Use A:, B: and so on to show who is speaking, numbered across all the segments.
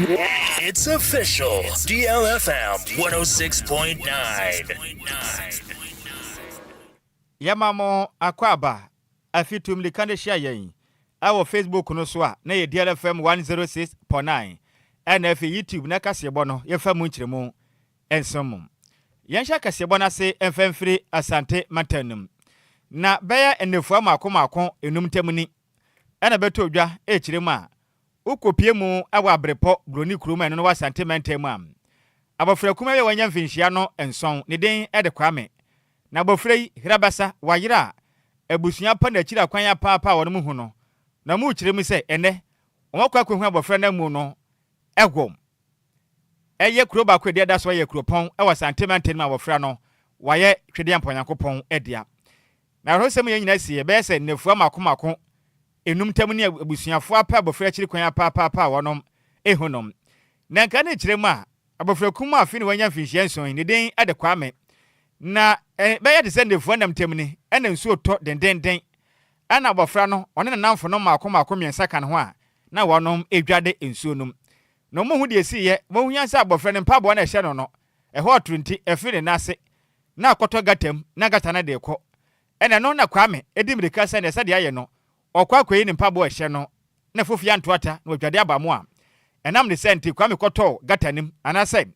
A: It's official. DLFM 106.9.
B: Yamamo akwaba afitum likande share yen. Our Facebook no so a na ye DLFM 106.9. And for YouTube na kasebo no ye fa mu nkyeremu ensomum. Yen sha kasebo na se enfemfiri asante matanum. Na beya enefua mako enum temuni. Ana beto dwa kyeremu a ukopie mu awa abrepo broni kuruma no wa asante mantem am. Abofra kuma ye wanya mfinhia no enson ne den ede kwame. Na abofra yi hirabasa wayira abusunya pa na kira kwan ya papa wonu mu hu no. Na mu kyeremu se ene omakwa kwehu abofra na mu no egwom. Eye kuro ba kwede da so ye kuropon wa asante mantem abofra no waye twede amponyankopon edia. Na rosem ye nyina sie be se nefua mako enum tam ne abusuafo apa abofra kiri kwan papa wonom ehunom na nka ne kyeremu a abofra kuma afi ne wanya mfinhia nson ne den ade kwame na be ye de se nefua nam tam ni ena nsuo to dendenden ana abofra no one ne namfo no mako miensa kan ho a na wonom edwade nsuo num no mo hu de esiye mo hu yansa abofra ne mpabo na ehye no eho otrunti efi ne nase na akoto gatam na gata na de ekọ ena no na kwame edimirika se ne se de aye no okwakoyi ni mpabo ehye no na fofia ntoata na odwade abamu a enam ne senti kwame koto gatanim anase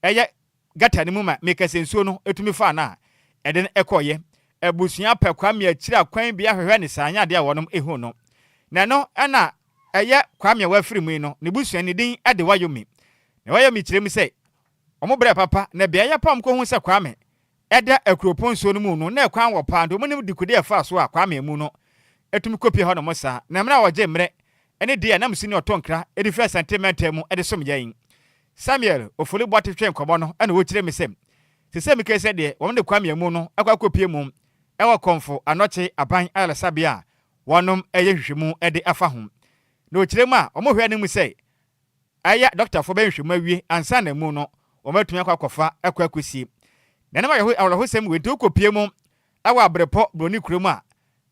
B: eye gatanim ma mekase nsuo no etumi fa na eden ekoye abusua pa kwame akira kwan bia hwehwe ne sanya de a wonom ehu no na no ana eye kwame wafiri mu no ne busua ne din ade wayomi na wayomi kirem se omobre papa na bia ya pam ko hu se kwame eda akuropon nsuo no mu no na kwan wo pa ndo mu ne dikude afa so a kwame mu no etumi kopie ho no mosa na mra waje mre ene dia na msini otonkra edi fra sentimental mu ede som yen Samuel ofoli bote twen kobo no ana wo kire mesem sese mi kese de wo de kwame mu no akwa kopie mu ewo konfo anoche aban ala sabia wonom eye hwehwemu ede afa ho na o kire mu a omo hwe ne mu sei aya doctor fo ben hwemu awie ansa na mu no wo matumi akwa kofa akwa akosi na na ma yeho awro sem we to kopie mu awa abrepo broni kuremu a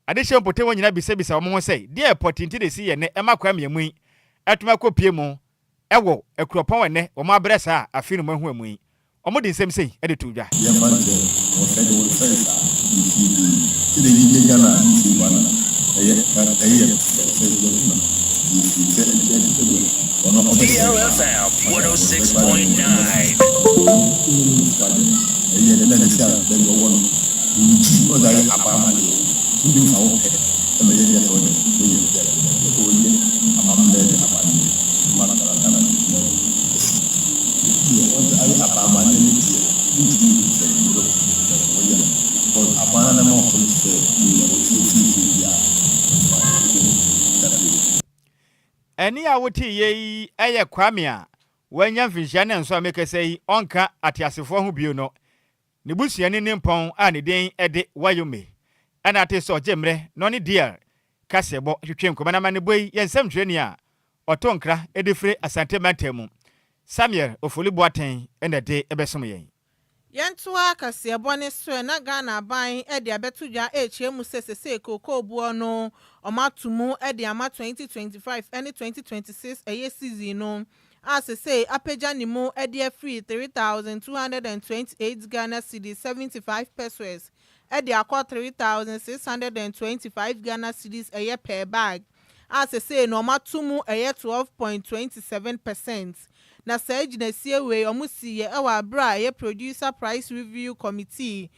B: adehye mpote wonyina bisabisa omo ho sei die potinti de si ye ne ema kwa miemu yi atuma kopie mu ewo akuropon wene omo abresa afinu mahu amu yi omo de nsem sei ede to dwa
C: ye man de o fe de o fe sa ti de yi gana ti bana eye
A: DLFM 106.9.
C: eye de na sia de yo wono o da abama de ndi fa o ke e me ye de o de ye de o ye amam de abama mara kana no ye o da ai abama de ni ndi se do o ye ko abana na mo ko se ni o fi ya
B: eni a woti ye eye kwame a wanya mfinhia ne nso amekese yi onka atiasefo ho bio no ne busua ne nimpon a ne den ede wayome ana ate so jemre no ne dear kasebo twetwem ko na mane boy yensem twreni a otonkra edefre asante mantemu Samuel ofoli boaten ene de ebesom yen
D: Yentua kasebo ne so na Ghana ban ede abetudwa echiemu sesese kokobuo no omatumu ede ama 2025 and 2026 eye season no asese apeja nimu ede free 3228 Ghana cedis 75 pesos ede akọ 3625 Ghana cedis eye per bag asese no omatumu eye 12.27%. Na sajinasie we omusiye ewa bra ye producer price review committee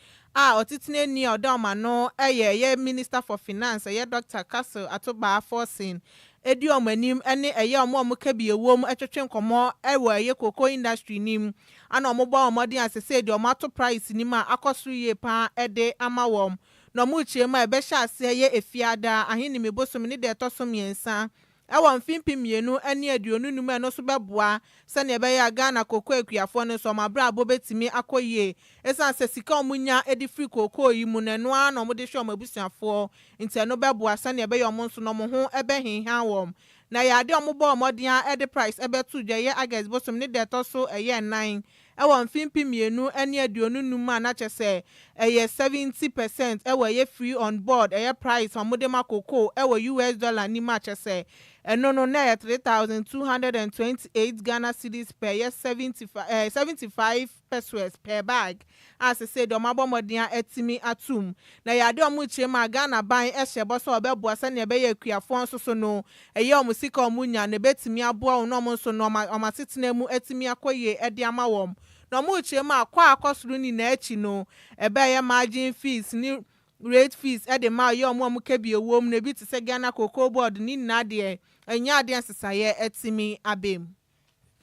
D: otitine ni odoma no ye minister for finance ye Dr. Castle Atoba Forcing edi omanim ene ye omo kabi ewom etwetwe komo ewa ye cocoa industry nim ana omo ba omodin asese di omato price nim akosuru ye pa ede amawom no mu chiema ebe sha ase ye efiada ahini mebosom ni de tosom yensa ewa mfimpi mienu ene aduonu num eno so beboa se ne ebe ya Ghana koko akuafo ne so mabra abobetimi akoye esa se sika omunya edi free koko yi mu neno a no mode hwe omabusuafo nti eno beboa se ne ebe ya omo nso no mo ho ebe henhan wom na ya de omo bo omodian edi price ebe tu dwa ye August bosom ne de to so eye 9 ewa mfimpi mienu ene aduonu num a na chese eye 70% ewa ye free on board eye price omode makoko ewa US dollar ni ma chese ɛno no na 3,228 Ghana cedis per year 75 pesos per bag. As I said, Omabo Modia etimi atum. Na yade omuche ma Ghana ban ehye boso obeboa se ne be ye kuafo so no. Eye omusika omunya ne betimi aboa no mo so no omasetena mu etimi akoye ede ama wom. Na omuche ma akwa akosuru ni na achi no. Ebe ye margin fees ni rate fees ede ma ye omu kebi ewom na bi te se Ghana Cocoa Board ni na de enya ade nsesaye etimi abem.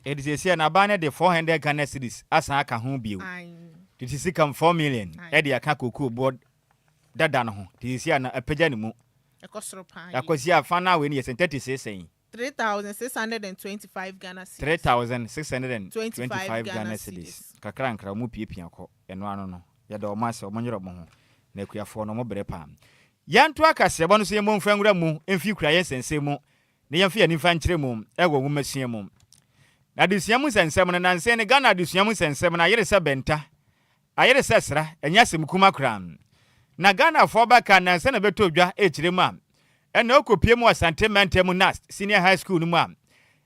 B: It is here na ban de 400 Ghana cedis asan aka ho bio. It is come 4 million. Ede aka Cocoa Board dada no ho. It is here na apeja ni mu.
D: Ekosoro pa.
B: Yakosi afa na we ni 36 saying.
D: 3,625 Ghana cedis.
B: 3,625 Ghana cedis. Kakra nkra mu piepia ko eno ano no. Ya da o ma se o monyero mo ho. Na kuafo no mo bere pa. Yanto akase bo no so yemo mfra ngura mu emfi kura ye sense mu. Ne yemfi ya nimfa nkyere mu ewo wo masua mu. Na dusiamu sensem no nanse ne Ghana dusiamu sensem na yere se benta. Ayere se sra enya sem kuma kram. Na Ghana for baka nanse na beto dwa ekire mu am. Ena okopie mu asante mentem NAST senior high school no mu am.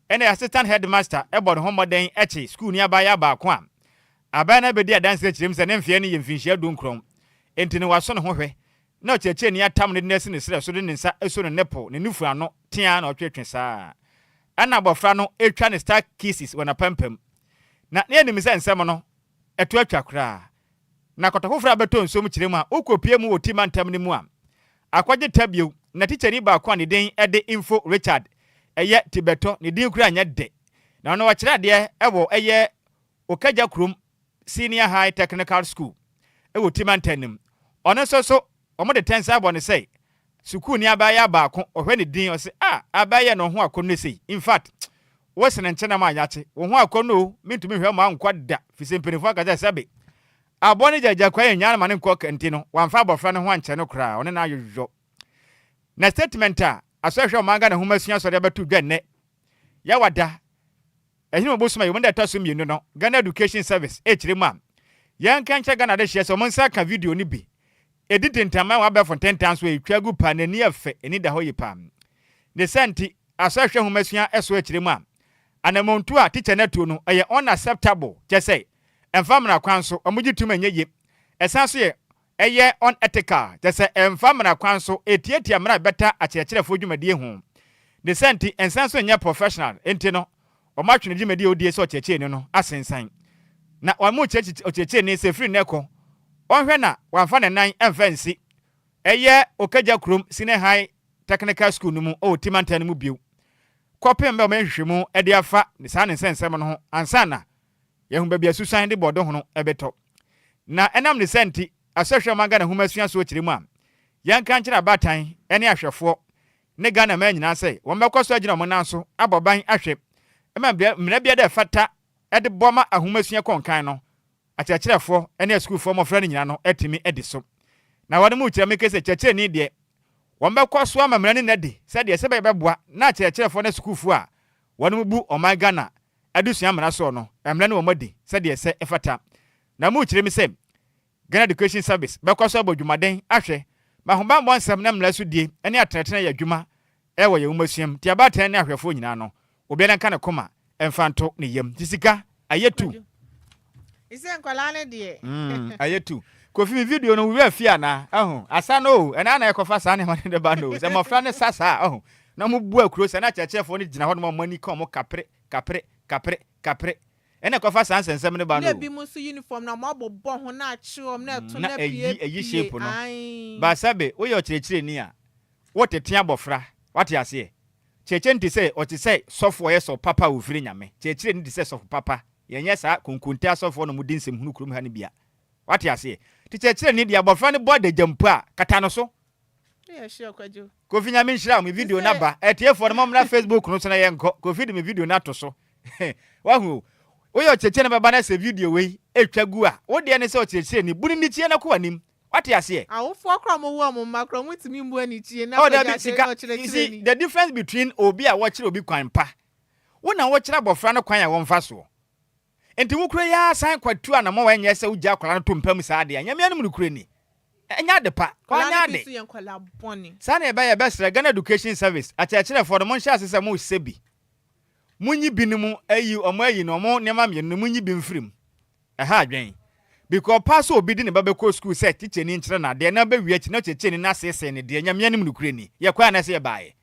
B: Ena assistant headmaster ebodo homoden echi school ni abaya ba ko am. Aba na bedi adanse ekire mu se ne mfie ne yemfinhia dunkron. Enti ne waso ne ho hwe. Na ocheche ni atam ne nesi ne sre so de nsa eso ne nepo ne nufu ano tia na otwetwe saa. Ana bofra no etwa ne star kisses wana pampam. Na ne anim se nsem no eto atwa kra. Na kotofofra beto nsom kiremu a okopie mu otima ntam ne mu a. Akwaje tabio na teacher ni ba kwa ne den ede info Richard eye tibeto ne din kura anya de. Na no wakira de ewo eye Okaja Krum Senior High Technical School. Ewo timantanim. Ono so omo de tensa abo ne say sukuu ni abaya ba ko ohwe ne din o se abaya no ho akono sei. In fact wose ne nchena ma yache wo ho akono mintumi hwe ma ankwa da fise mpenifo akaja sabe abo ne jaja kwa nya ma ne nko kanti no wamfa abofra ne ho anche no kra one na ayojo na statement a asahwe manga na ho masua so de betu dwanne ya wada ehinu obosuma yo munda taso mienu no Ghana Education Service ekirema yan kanche Ghana de hye so monsa ka video ni bi edit ntama wa be for 10 times we twagu pa na ni afa eni da hoyi pam ne santi asahwe ho masua eso ekiremu a anamontu a teacher neto no eye unacceptable je say emfamna kwan so omugi tuma nyeye esanso ye eye unethical je say emfamna kwan so etietia mra beta akyekirefo dwumadie ho ne santi ensanso nya professional enti no omatwe ne dwumadie odie so kyekye ni no asensan na wamu kyekye ni se free neko onhwe na wamfa ne nan emfansi eye Okaja Krum Senior High Technical School no mu o timantan mu bio kopem be o menhwehwemu e de afa ne sa ne sensem no ho ansana ye hu bia susan de bodo ho no ebeto na enam ne senti asahwe maga na humasua so kiremu am yanka nkira batan ene ahwefo ne Ghana ma nyina sei wo mbekoso agina mo nanso aboban ahwe mra bia de fata e de boma ahumasua konkan no akyekirefo ene school fo mofra ne nyina no etimi ediso na wade mu kyereme kese kyekire ni de wambekwaso amamra ne nade se de se beboa na akyekirefo na school fu a wade mu bu o my Ghana adusua amra so no emra ne wo madi se de se efata na mu kyereme se Ghana Education Service bekwaso abodwumaden ahwe ma homba mbonsam na mra so die ene atretena ya dwuma ewo ye umasuam ti abatan ne ahwefo nyina no obi na nka ne koma emfanto ne yam tisika ayetu
D: ise nkwala ne de
B: ayetu kofi mi video no wi afia na asa no ena na ekofa sa ne ma de ba no se mofra ne sasa na mu bu akuro se na chechefo ne gina ho no mani ka mo kapre ena ekofa sa nsensem ne ba no
D: na bi mu su uniform na mo bobbo ho na achiom na to na pie
B: eyi shape no ba sabe wo yo kirekire ni a wo tete abofra wate ase cheche nti se o ti se sofo ye so papa wo firi nyame kirekire ni ti se sofo papa yenye sa kunkunta sofo no mudi nsem hunu kurum ha ne bia wate ase ti kirekire ni dia abofra ne boda jampu a kata no so
D: ye sure kwajo
B: kofi nyame nhira mu video na ba etiefo no momra Facebook no so na ye nko kofi de me video na to so wahu oyo cheche ne baba na se video we etwagu a wo de ne se o cheche ni buni ni tie na ko anim wate ase
D: awofo akra mo wo mo makro mutimi mbu ani tie na ko ja cheche ni
B: the difference between obi a wo kire obi kwan pa wo na wo kire abofra no kwan a wo mfa so enti wo kure ya san kwatu ana mo wa nya se ugya akwara no to mpam sa de nyame anum no kure ni enya de pa onya de sa na be best Ghana Education Service achechire for the months asese mo sebi munyi binimu ayi omo ayi no mo nema me no munyi bi mfrim ha adwen because pass obi di ne ba be ko school set teacher ni nkire na de na be wi achi na cheche ni na sese ne de nyame anim no kure ni ye kwa na se ye baaye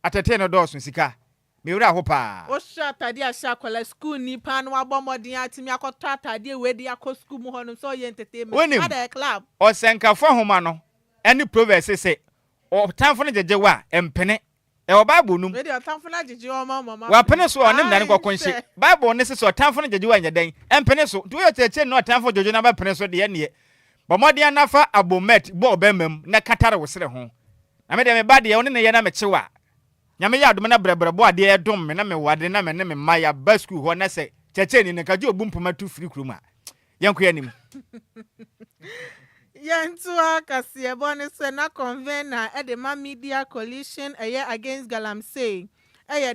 B: atete no dɔɔso sika me wura ho pa
D: o sha tade a sha kwala school ni pa no abomodin atimi akɔtɔ tade we di akɔ school mu honom so ye entertainment ada club
B: o senkafo homa no any proverse say o tanfo no jejewa empene e o bible num
D: we di tanfo na jeje o mama
B: wa pene so onim na ne kokonhye bible ne se so tanfo no jejewa nyadan empene so do yo cheche no tanfo jojo na ba pene so de ne bomodin nafa abomet bo obemam na katare wosere ho na me de me ba de wo ne ye na me chewa nyame ya adom na brebrebo ade e dom me na me wade na me ne me maya ba school ho na se cheche ni ne kaje obumpoma tu free krum a yanko yanim
D: Yantu akasiye bone se na convener at the Media Coalition against Galamsey.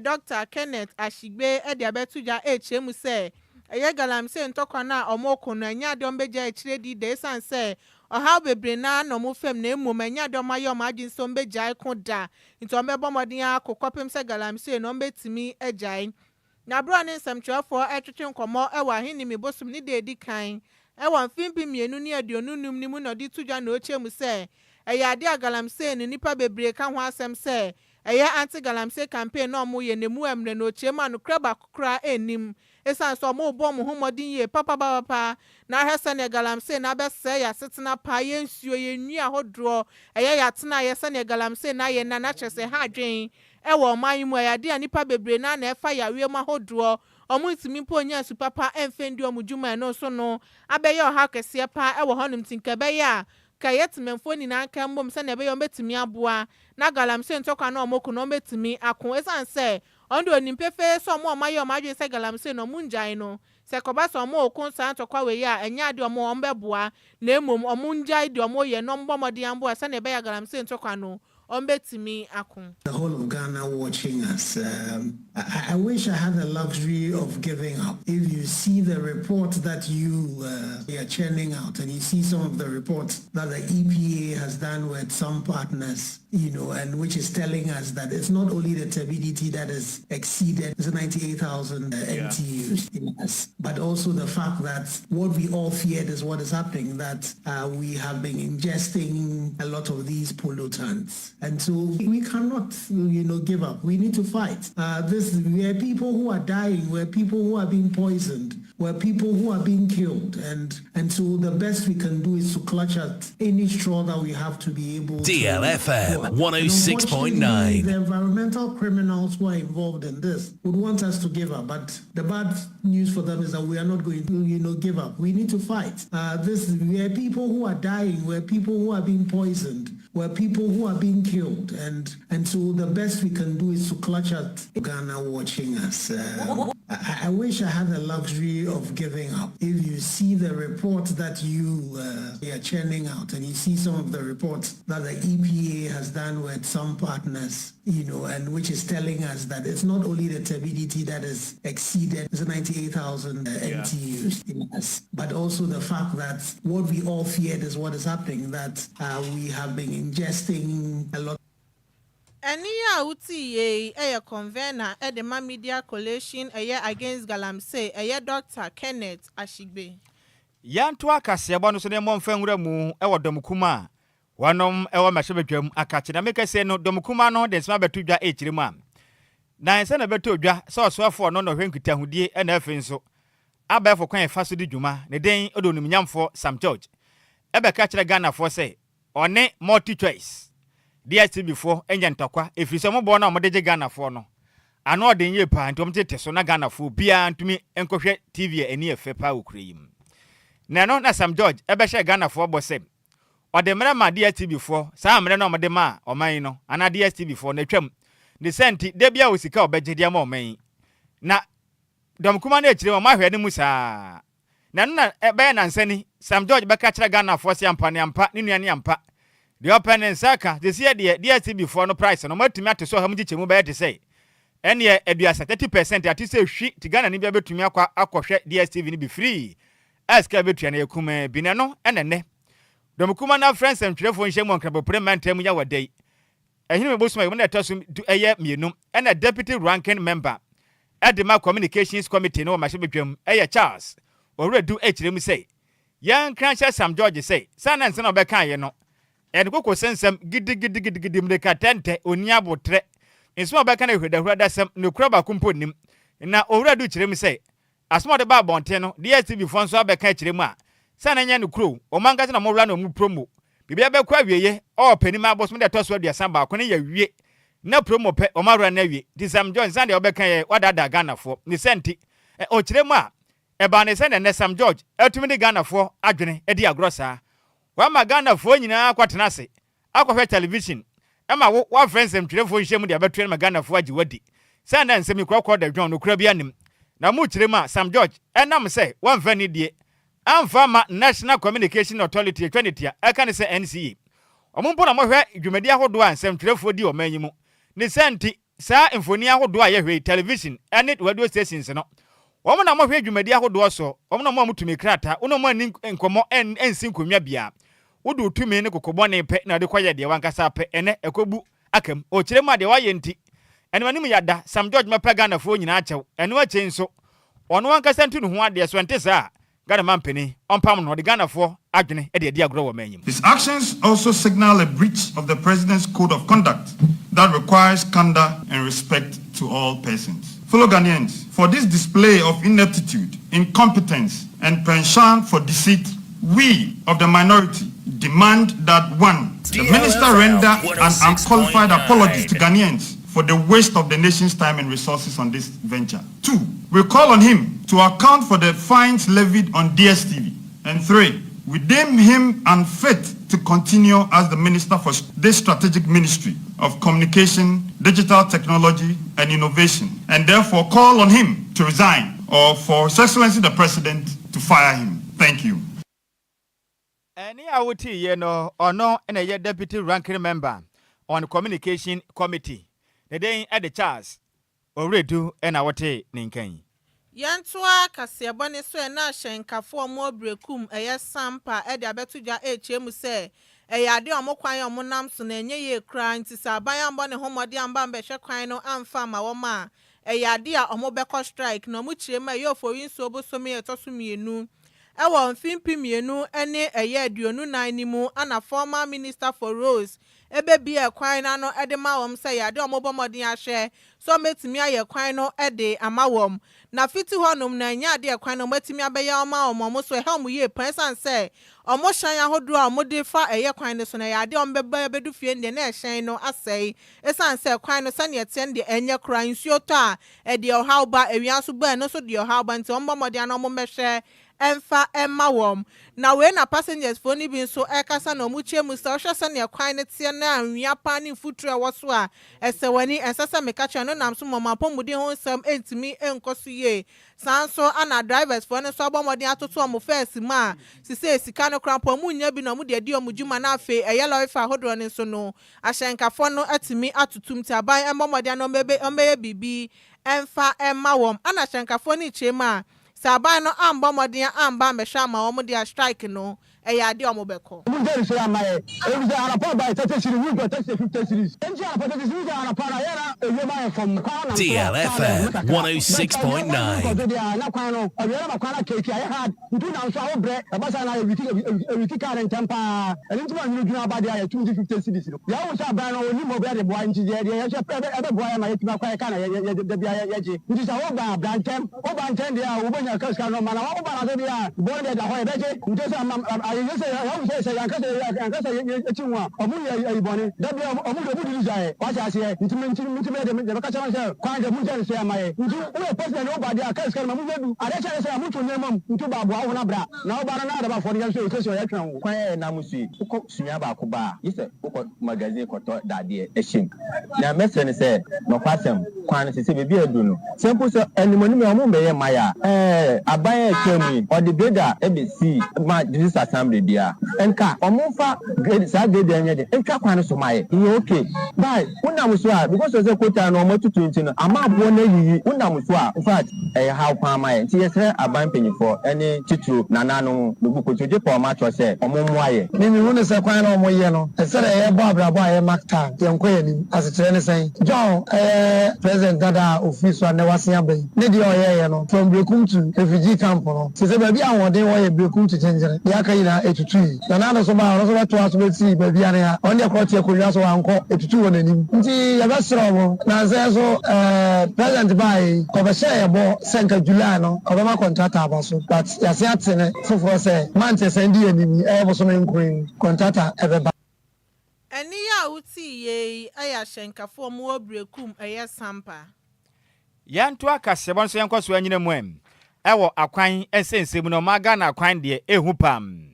D: Dr. Kenneth Ashigbe at the Abetuja HM say Galamsey ntokwana omoko na nya dom beja echiredi de san say or how bebre na no mu fem na emu manya dom ayo magin so beja koda into mbebo modin akokopem se Galamsey no betimi ejai na bro ne nsɛmtwerɛfoɔ ɛtwetwe nkɔmɔ ɛwɔ ahene mi bosom ne de edi kan ɛwɔ mfimpi mienu ne aduonu num ne mu na ɔde tudwa na oche mu sɛ ɛyɛ ade a Galamsey ne nipa bebree ka ho asɛm sɛ ɛyɛ anti Galamsey campaign na ɔmo yɛ nemu emre na oche ma no kraba kokra enim esan so ɔmo bɔ mo ho modin ye papa na ahɛsɛ ne Galamsey na bɛsɛ ya setena pa ye nsuo ye nwia hodro ɛyɛ ya tena ye sɛ ne Galamsey na ye na kyerɛ ha adwen ewo man mu ayade a nipa bebre na efa yawe ma hodro omu ntimi po nya su papa emfendi omu juma no so no abeye oha kese pa ewo honum tinkebe ya ka yetimemfo ni na aka mbom se na ebe yo betimi aboa na Galamsey ntokwa na omoku no betimi akon esanse ondo onimpefe so omo maye omadwe se Galamsey no munjai no se koba so omo okun san tokwa we ya enya de omo ombeboa na emom omo njai de omo ye no mbomodi ambo se na ebe ya Galamsey ntokwa no the
E: whole of Ghana watching us. I wish I had the luxury of giving up. If you see the report that you are churning out and you see some of the reports that the EPA has done with some partners, and which is telling us that it's not only the turbidity that has exceeded the 98,000 NTUs in us, but also the fact that what we all feared is what is happening, that we have been ingesting a lot of these pollutants. And so we cannot, give up. We need to fight. We are people who are dying. We're people who are being poisoned. We're people who are being killed. And so the best we can do is to clutch at any straw that we have to be able
A: DLFM 106.9.
E: The environmental criminals who are involved in this would want us to give up. But the bad news for them is that we are not going to, give up. We need to fight. We are people who are dying. We're people who are being poisoned. We're people who are being killed. And so the best we can do is to clutch at Ghana watching us. I wish I had the luxury of giving up. If you see the reports that you are churning out and you see some of the reports that the EPA has done with some partners, and which is telling us that it's not only the turbidity that has exceeded the 98,000 NTUs in us, but also the fact that what we all feared is what is happening, that we have been ingesting a lot.
D: Enia uti convener at the Media Coalition against Galamsey Dr. Kenneth Ashigbe.
B: Yantu akasiabo no so ne momfanwura mu domkuma wanom mashebedwam akache na meka se no domkuma no de sma betudwa echiremu am na ense na betudwa so osoafo no hwenkita hudie na afi nso abafo kwan fa so di dwuma ne den odonum nyamfo Sam George ebeka kire Ghana fo se one multi choice DSTV fo enya ntokwa efiri mo bo na mo de Ghana fo no ano de nye pa ntom tete so na Ghana fo bia ntumi enkohwe TV eni efe pa okureyim na no na Sam George ebehye Ghana fo bo se ode mra ma DSTV fo saa mra na mo de ma oman no ana DSTV fo na twam de senti de bia osika obegye ma oman na domkuma na echire ma hwe ne mu saa na no na ebe na nsani Sam George beka kire Ghana fo se ampa ne ampa ne nuane ampa the open and saka this year the DSTV for no price no matumi ate so ha mugye chemu be te say ene eduasa 30% ate say hwi ti Ghana ni bia betumi akwa akohwe DSTV ni be free aska betua na yakuma bi ne no ene Domukuma na friends and telephone shame on Crabopre Mantem Yawa Day. A human busman when I toss him to a year minum and a deputy ranking member at the Mark Communications Committee no Mashabim, a Charles, or do HM say. Young Cransha Sam George say, son and son of Becca, no. And Coco sends some giddy unyabo tre. In small Becca with the rather some no crabba componim. And now already do say, as small about Bonteno, the STV Fonso Becca Chirema. Sana nya crew o manga na mo rano mu promo bibia be kwa wieye o panima boss me de toso dia samba ko ne ya wie na promo pe o ma rano wie di Sam George Sunday obeka ye wadada Ghana fo ni senti o kiremu a e ba ne se ne Sam George etumi de Ghana fo adwene e di agrosa wa ma Ghana fo nyina kwatena se akwa television e ma wa friends em twelefo nhye de abetwe ma Ghana fo agi wadi sana nsemi kwakwa da dwon no kura bia nim na mu kiremu a Sam George enam se wa mfa ni die Amfama National Communication Authority 20 aka ne se NCA omumpo na mohwe dwumadi ahodo a nsɛmtwerɛfo di omanyimu ne senti saa mfoni ahodo a yɛhwe television ane radio stations no wɔn na mohwe dwumadi ahodo so wɔn na mo amutumi krata wɔn mo ani nkomo ensi nkonwa bia wodu tumi ne kokobɔne pɛ na de kwayɛ de wankasa pɛ ene ekobu akam o kyeremu ade wayɛ nti ene manim yada Sam George mapɛ na fo nyina akyɛw ene wakyɛ nso ɔno wankasa ntu ne ho ade so ente saa Ghana mampeni ompam no de Ghana fo adwene e de adi agro wo manyim.
F: His actions also signal a breach of the president's code of conduct that requires candor and respect to all persons. Fellow Ghanaians, for this display of ineptitude, incompetence, and penchant for deceit, we of the minority demand that 1. The minister render an unqualified apology to Ghanaians for the waste of the nation's time and resources on this venture. 2. We call on him to account for the fines levied on DSTV. And 3. We deem him unfit to continue as the minister for this strategic ministry of communication, digital technology, and innovation, and therefore call on him to resign or for His Excellency the President to fire him. Thank you.
B: Any awuti ye no ono na ye deputy ranking member on the communication committee. The day at the Charles already and awate ninkan.
D: Yantua kasiabone so na hyenkafo mo brekum eye sampa e de abetuja HM se ade omokwan omonam so na enye ye kra nti saban ambo ne homode amba mbehwe kwan no amfa ma wo ma ade a omobekọ strike na omuchire ma ye ofoyin so obosomi etosumienu ewo mfimpimienu ene eye aduonu nan ni mu ana former minister for roads ebe bia kwan na no ede ma wom se ade omobomodin ahwe so metimi aye kwan no ede ama wom na fiti honum na nya ade kwan no metimi abeya oma omo so helm ye pensan se omo hyan ahodo a omode fa eye kwan no so na ade ombeba bedu fie nde na hyan no asei esan se kwan no sane ete nde enye kra nsuo to a ede ohawba ewiaso ba no so de ohawba nti ombomode na omo mehwe emfa emma wom na we na passengers for ni bin so ekasa na omuche musa ohwese na kwan ne tie na anwia pa ne future woso a esewani ensasa mekacha no nam so momapomudi ho nsam entimi enkoso ye sanso ana drivers for ne so abomodin atoto omo first ma sise sika no krampo mu nya bi na mu de di omujuma na afe eyelo ifa hodro ne so no ahyenkafo no atimi atutum ti aban embomodin no mbeye bibi emfa emma wom ana ahyenkafo ni chema Saban no amba modin amba mehwa ma wo de strike no ade omobeko
G: mu dey say amaye e be arapa by 30 series we go 50 series enji arapa 30 series arapa na yera ewe ma from kwana
A: DLFM 106.9
G: na kwano awera ma kwana keke aye hard ntu na so awo bre e basa na ewiti car ntempa eni ntuma nyu dwuna abade aye 250 series no ya wo sa ban no oni mo bre de boa nti je ye hye ebe boa ya ma yetima kwa ka na ye de bia ye je nti sa wo ba brantem wo ba ntem de a wo bonya kaska no mana wo ba na de bia bo de da ho e beje nti sa you say how say yankasa yechinwa omu ye ibone dabi omu de budi jae wacha ase ntimi de ka chawa say kwa de munje say amaye ntu we president o ba dia ka ska mu vedu ade cha say amuto nyemam ntu ba bo awo na bra na o ba na da ba fo ne so so ya twan wo kwa na musu uko sunya ba ko ba yise uko magazine ko to dade ehim na message ne say no kwasem kwa ne say bebi adu no simple so animoni me omu be ye maya aban e twami o de beda e be si ma this assam family dia enka omonfa grade sa grade enye de entwa kwan so maye okay bye unam so a because of quota no matutu ntino ama abo na yiyi unam so a in fact how kwan maye nti yesre aban penyifo ene tituru nanano bubu kotoje pa ma cho se omomo aye
E: mimi wona se kwan na omo ye no esere ye bo abrabo aye makta yenko ye ni asetere ne sen John president dada office wa ne wasia ben ne de oye no from Brekum to refugee camp no se ba bia won de oye Brekum to chenjere ya kai na etutu nanano so ba ro so ba to aso beti ba bia ne ha on de ko tie ko so anko etutu won anim nti ya ba sro mo na se so president bai ko ba share bo senka July no obama contract abaso but ya se atene fofo se Manchester ndi anim bo so men queen contract ebeba
D: Eni ya uti ye aya shenkafo mo Brekum eye sampa
B: yanto akasebon so yankoso anyina mu ewo akwan esensem no maga na akwan de ehu pam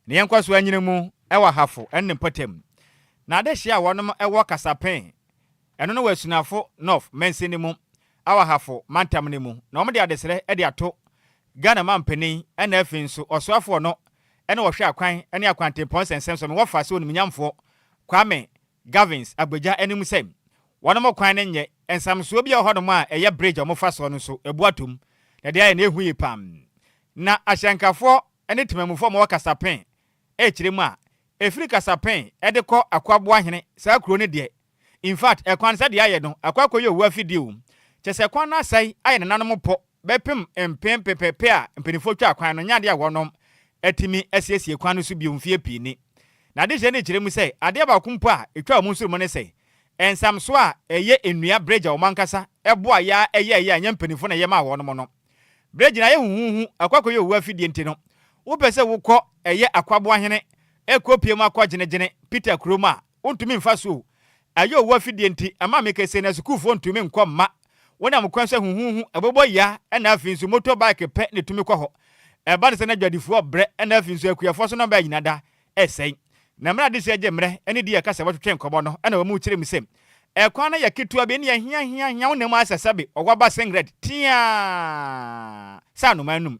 B: ne yankoso anyina mu ewo hafo enne potem na de hia wonom ewo kasapen eno no wasunafo north mensini mu awa hafo mantam ne mu na omde adesere e de ato Ghana mampeni ena afin so osoafo no ene wo hwe akwan ene akwantempon sensem so me wo fa so onum nyamfo Kwame Gavins agbeja enim sem wonom kwan ne nye ensamso bia ho no ma eye bridge omofa so no so ebuatom na de aye na ehu yi pam na ahyankafo ene temamufo mo kasapen e kiremu a efiri kasapen e de kɔ akwabo ahene saa kuro ne de in fact ekwan sa de aye no akwakoye owu afidi o kyese kwan na sai aye nanom po bepem empem pepepe a mpenifo twa kwan no nyade a wonom atimi asiesie kwan no so bi mfie pii ni na de je ne kiremu sɛ ade ba kumpo a etwa mu nsuru mo ne sɛ ensamso a eye enua bridge a omankasa ebo a ya eye anya mpenifo na yema wonom no bridge na ye huhuhu akwakoye owu afidi enti no wo pese wo kɔ eye akwabo ahene ekopie mu akɔ genegene Peter Kroma ontumi mfa so aye owu afidi enti ama mekese na sukufo ontumi nkɔ ma wona mkwanse huhuhu abobo ya na afinsu motorbike pe ne tumi kɔ hɔ eba ne se na dwadifo bre na afinsu akuyafo so no ba nyinada esɛn na mra de se je mre ene di yakasa watwetwe nkɔbɔ no na wamu kyerɛ misem ekwan na yaketua be ne hia wo ne mu asasabe ogwaba singlet tia sanu manum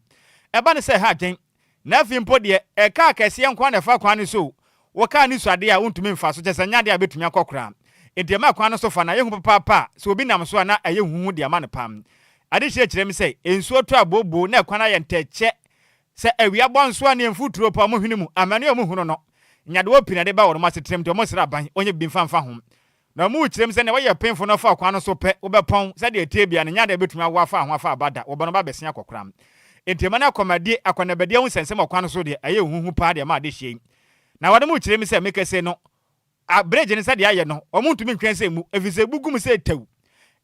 B: eba ne se ha dwen na afimpo de eka akase nkwan na fa kwan ne so wo ka ni suade a wontumi mfa so kyesa nyade a betumi akɔkora entiama kwan no so fa na yehu papa so obi nam so na aye huhu de ama ne pam ade hye kyerɛ mi sɛ ensuo to abobo na kwan aye ntɛkyɛ sɛ awia bonso a ne mfuturo pa mo hwene mu amane o mo hunu no nyade wo pina de ba wo ma setrem de mo sra ban onye bi mfa ho na mu kyerɛ mi sɛ ne wɔyɛ penfo no fa kwan no so pɛ wo bɛpɔn sɛ de etebia ne nyade betumi awo afa ho afa abada wo bono ba besia akɔkora entiama na akomade akonabade hu sensem kwan no so de aye huhu pa de ma ade hye na wade mu kyerɛ mi sɛ mekese no a bridge ne sɛ de aye no omuntumi ntwense mu efise bugum sɛ tew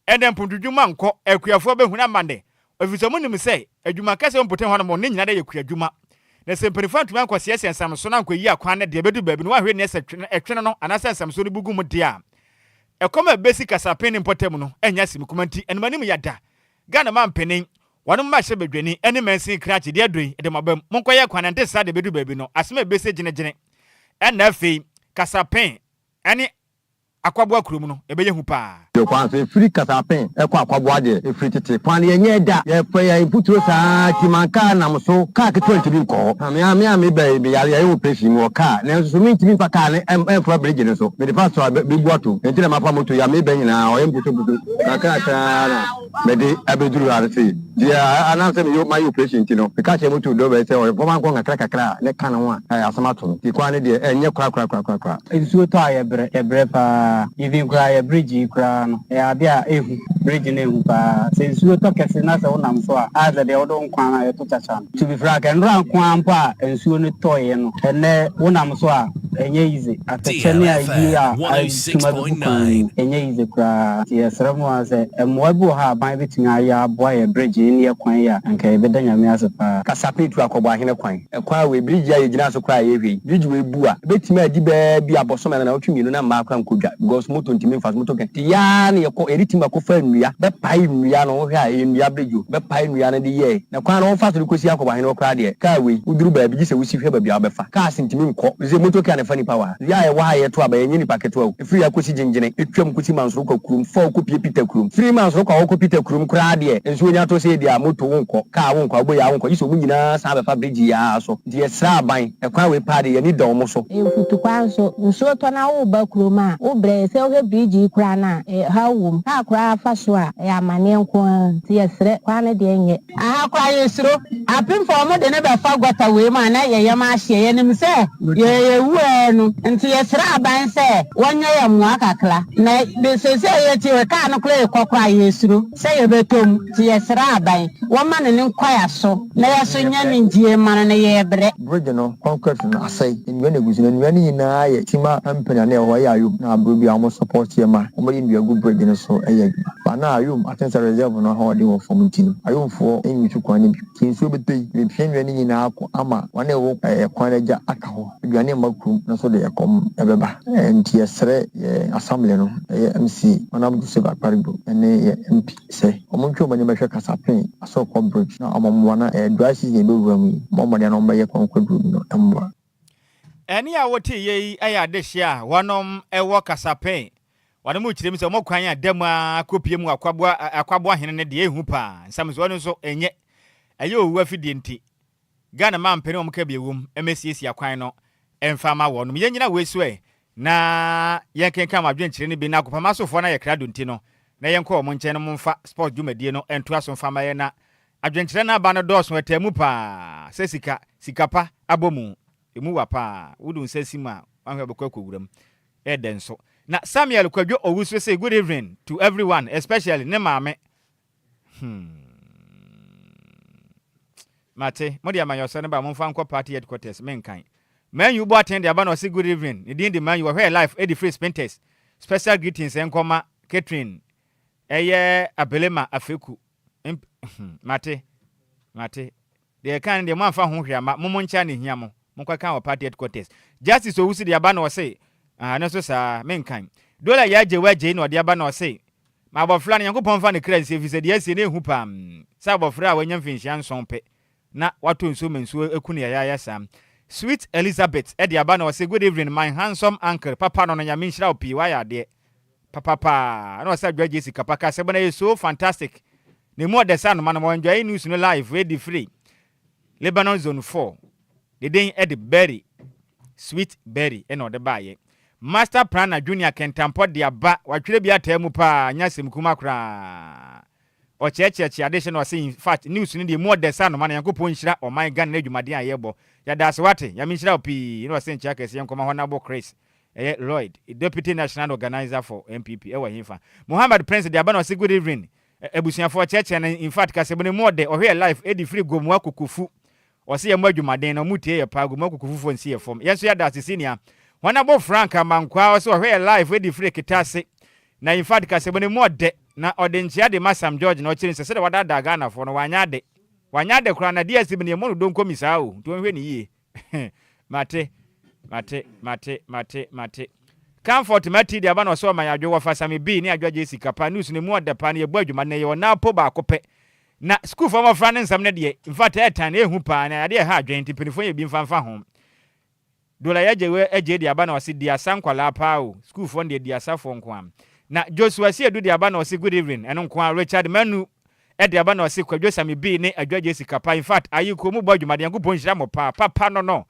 B: ene mpundudwuma nkɔ akuafo behuna mande efise mu nim sɛ adwuma kase mpoten ho no ne nyina de yakuadwuma na semperifa ntuma nkɔ sɛ ensam so na nkɔ yi akwan ne de bedu baabi no wahwe ne sɛ etwene no anasa ensam so ne bugum de a ekoma besi kasapen ne mpotem no enya simkumanti enmanim yada Ghana mampenen wanu ma hye bedwani ene mansin krache de adoi de mabam monkɔ yɛ kwan nte sa de bedu baabi no asema besi genegene ena afei kasapen ene akwabo akurum no ebeye hu pa
G: de kwan so free kasapen e kwa akwabo ade e free tete kwan ye nye da ye fa ya imputuro sa timanka nam so ka ke 20 ko me be ya operation wo ka na so mi ntimi fa ka ne e fa bridge ne so me de pastor be buato enti na mafa moto ya me be nyina o ye mputo na ka na me de abeduru arse dia ananse me yo my operation ti no me ka che moto do be se o fo man ko kakra ne ka na ho a asamato ti kwan ne de enye kra ensuo to aye bre pa even kra ya bridge kra no ya bia ehu bridge na ehu pa sensuo to kese na se wonam so a aza de odo nkwan na to chacha to be frank enra nkwan pa ensuo ne toye no ene wonam so a enye easy atache ne ayi a
A: 106.9
G: enye easy kra yesramo ase emwabu ha ban betinga ya boa ya bridge ni ya kwan ya anka ebeda nyame ase pa kasape tu akɔbɔ ahene kwan ekwa we bridge ya yegyina so kra ye hwe bridge we bu a betima adi ba bi aboso na otwumi no na ma kra nkodwa because moto ntimi fast moto kan ya ne yɛkɔ eritima ko fa nnua be pai nnua no hwe a nnua brejo be pai nnua no de ye na kwan no fa so kosi akɔbɔ ahene kra de ka we uduru ba bi gise wusi hwe ba bia befa ka asintimi nkɔ ze moto kan funny power ya wa ye to aba yenyi ni paketo free akosi jinjine etwam kuti mansoro kwa kurum fa ko pie Peter kurum free mansoro kwa ko Peter kurum kra de enso nya to se dia moto wonko ka wonko abo ya wonko iso mu nyina sa be fa bridge ya so de sra ban ekwa we party ye ni don mo so
H: futu kwanso nso to na wo ba kurum a wo bre se wo bridge kra na ha wom ha kra fa so a ya mane nko ti yesre kwa na de enye aha kwa yesro apim for mo de ne be fa gota we ma na ye ma hye ye nim se ye wu enu nti yesra aban se wonya ye mu akakla na de se ye ti we ka no kra kokwa yesro se ye betom ti yesra aban wo ma ne nkwa ya so na ye so nya ne ndie ma na ye bre
G: bridge no concrete no asai nwe na gusi na nwe ni na ye tima ampanya na ho ya ayum na abro bi amo support ye ma o mo ni nwe gu bridge no so eye ba na ayum atensa reserve no ho de wo form tin ayum fo enyi tukwa ni bi kin so betei me pia nwe ni na akọ ama wana wo kwanaja aka ho aduane makrum na so de yakom ebeba enti yesre assembly no MC manam duse ba paribo ene MP se omontwe omanye behwe kasapen aso bridge na amamwana dry season be wuramu momode na ombaye konkwadru no emwa
B: eni a wote ye aya de hia wonom ewo kasapen wane mu kirem se omokwan ya dem akopie mu akwabo ahene ne de ehu pa nsam so no so enye ayo owu afidie nti Ghana man pene omka biewum MSC akwan no emfama wonum yenyina wesue na yenkenka madwenkire ne bi na kopama sofo na yekrado nti no na yenko omo nche no mfa sport dwumadie no ento aso mfama ye na adwenkire na ba no dɔso etemu pa sikapa abomu emu wa pa wudun sesima wanhwe bekwa koguram edenso na Samuel Kwadwo Owusu say good evening to everyone especially ne maame Mate, modi amayoso ne ba momfa nko party headquarters menkan. Man you bo attend aba no say good evening. Idi the man you were live Eddie Free Spinters. Special greetings enkoma Catherine. Eye abelema afeku. Mate. De kan de manfa ho hwiama momoncha ne hiamo. Monkwa kan o party headquarters. Justice Owusu de aba no say na so sa menkan. Dola ya je waje no de aba no say ma abofra ne yankopon fa ne kranse efise de ase ne hu pam. Sa abofra awanya mfinhia nsompe. Na watu nso menso ekunu ya sam Sweet Elizabeth edi aba na say good evening my handsome uncle papa no nya menhira opi wa ya de papa na say gwaje sika paka se bana so fantastic ne mo de san man mo enjoy news no live ready free Lebanon zone 4 the den edi berry sweet berry e no de baye master planner junior kentampo de aba watwere bi atemu pa nya semkuma kra o cheche addition was in fact news ni more the san man yankopon hira o my Ghana na dwumade ayebo ya das wate ya minhira opi no was in chakese yankoma honorable Chris Lloyd deputy national organizer for MPP ewa himfa Muhammad Prince de abana was good evening ebusuafo cheche in fact kasebone more the o here life Eddie Free gomu akukufu o se yemu adwumade no mutie ye pa gomu akukufu fo nsi ye fom yeso ya das senior honorable Frank Amankwa o se o here life Eddie Free kitase na in fact kasebone more the na odenchia de Masam George na ochirin se de wadada Ghana fo no wanyade kura na DSB ne mo don komisa o to hwe ni yie mate comfort mati de aba no so man adwo fa sami B ni adwo jesi kapa news ne mu odepa na ebu adwuma ne ye na po ba kope na school for my friend nsam ne de in fact etan ehu pa na de ha adwen tipinifo ye bi mfa ho dola ya jewe eje de aba na wasi dia sankwala pa o school for de dia safo nko am na Joshua si edu de aba na wasi good evening eno nko a Richard Manu ede aba na wasi Kwadwo Sami B ne adwo jesi kapa in fact ayiko mu bo adwuma de yankopon hira mo papa no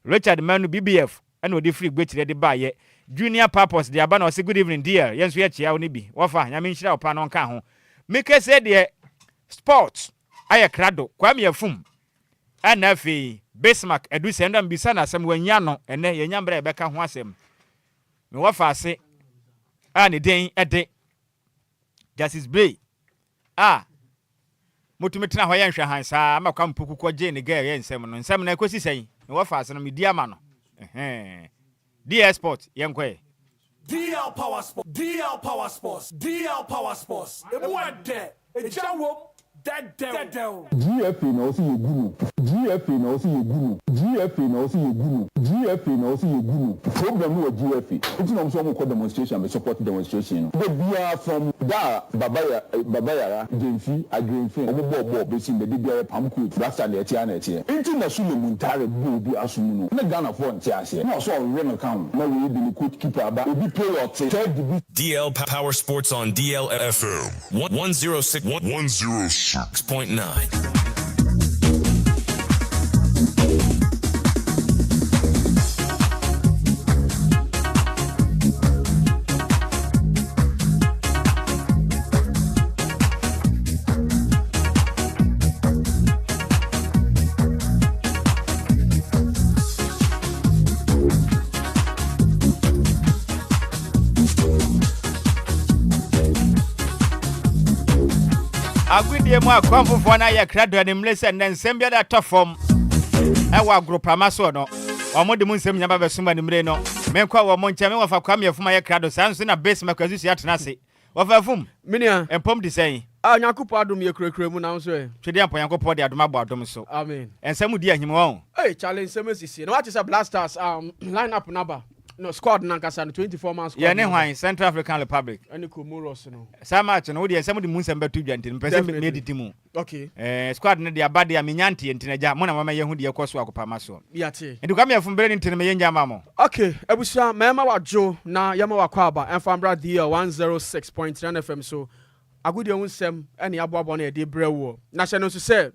B: Richard Manu BBF eno odi free gbechire de baye junior purpose de aba na wasi good evening dear yenso ye chia oni bi wofa nyame nhira opa no nka ho meke se de sports aye krado kwame afum anafi Bismarck edu senda mbisa na asem wanya no ene yenya mbra ebeka ho asem me wofa ase ne den ede Justice Bray mutumetena ho yenhwe hansa makwa mpuku ko je ne girl nsem na ekosi sei me wofa ase no media ma no DS Sport yenkwe
A: DL Power Sports. Emu ade. Ejawom.
C: GFA na also Yeguno. GFA na also Yeguno. GFA na also Yeguno. GFA na also Yeguno. Problem with GFA. It's not some demonstration, but support demonstration. But we are from da Babaya, Jenfi, Agrinfi, Obo, Basin, the DBA Pamku, that's at the Tiana. International Muntare will be Asumuno. No Ghana for Tiasia. No, so run account. No, we be the coach keeper, but we be play out.
A: DL Power Sports on DLFM 106.9.
B: Agudie mu akwamfofo na ya krado ne mlese na nsem bia da tofom e wa agropama so no omo de mu nsem nyaba besuma ne mre no menkwa wo mo nche me wafa kwam yefuma ya krado sanso na base makwazu ya tena se wafa fum
I: minia
B: empom de sen
I: nyakopo adom ye krekre mu na so e
B: twede ampo nyakopo de adom abo adom so
I: amen
B: ensem di ahim won
I: challenge nsem sisi na what is a blasters line up number no squad nankasa no 24 man squad
B: ye ne hwan Central African Republic
I: any Comoros no
B: sa match no we ensem de mu nsem betu dwante mpese me editi mu
I: okay
B: squad ne de abade ya menyante ntenaja mo na mama ye hu de yekoso akopama so
I: yate
B: ndu kam yefum bere ntene me yenja mamo
I: okay ebusia mema wajo na yema wakwaba enfambra the 106.9 FM so agudi onsem ene aboabo na de brewo na hye no so se